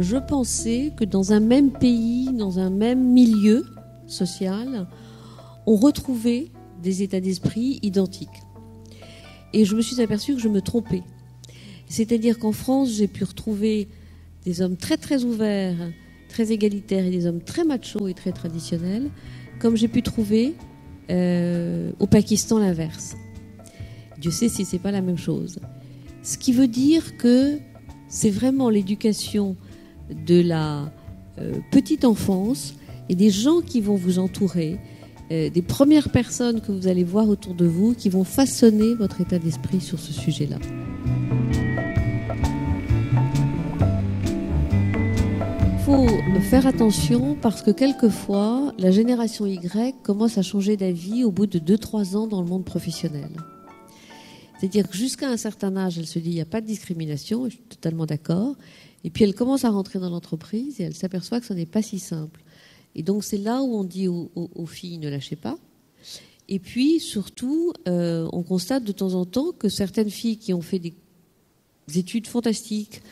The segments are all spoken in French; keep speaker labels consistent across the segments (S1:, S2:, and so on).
S1: je pensais que dans un même pays, dans un même milieu social, on retrouvait des états d'esprit identiques. Et je me suis aperçue que je me trompais. C'est-à-dire qu'en France, j'ai pu retrouver des hommes très très ouverts, très égalitaires et des hommes très machos et très traditionnels, comme j'ai pu trouver au Pakistan l'inverse. Dieu sait si c'est pas la même chose. Ce qui veut dire que c'est vraiment l'éducation de la petite enfance et des gens qui vont vous entourer, des premières personnes que vous allez voir autour de vous qui vont façonner votre état d'esprit sur ce sujet-là. Il faut faire attention parce que quelquefois, la génération Y commence à changer d'avis au bout de 2-3 ans dans le monde professionnel. C'est-à-dire que jusqu'à un certain âge, elle se dit il n'y a pas de discrimination, je suis totalement d'accord. Et puis elle commence à rentrer dans l'entreprise et elle s'aperçoit que ce n'est pas si simple. Et donc c'est là où on dit aux filles ne lâchez pas. Et puis surtout, on constate de temps en temps que certaines filles qui ont fait des études fantastiques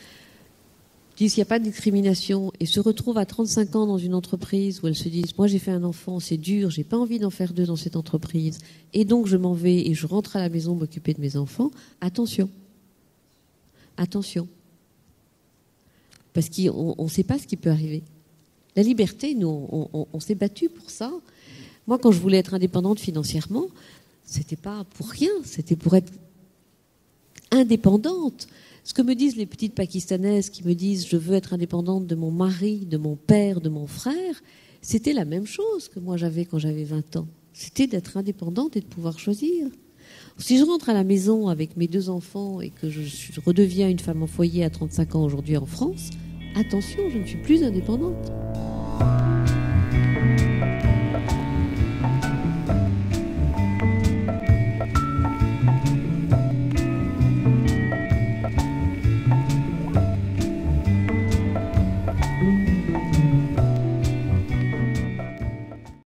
S1: disent qu'il n'y a pas de discrimination et se retrouvent à 35 ans dans une entreprise où elles se disent moi j'ai fait un enfant, c'est dur, j'ai pas envie d'en faire 2 dans cette entreprise et donc je m'en vais et je rentre à la maison m'occuper de mes enfants. Attention. Parce qu'on ne sait pas ce qui peut arriver. La liberté, nous, on s'est battu pour ça. Moi, quand je voulais être indépendante financièrement, c'était pas pour rien, c'était pour être indépendante. Ce que me disent les petites Pakistanaises qui me disent je veux être indépendante de mon mari, de mon père, de mon frère, c'était la même chose que moi j'avais quand j'avais 20 ans. C'était d'être indépendante et de pouvoir choisir. Si je rentre à la maison avec mes 2 enfants et que je redeviens une femme en foyer à 35 ans aujourd'hui en France, attention, je ne suis plus indépendante.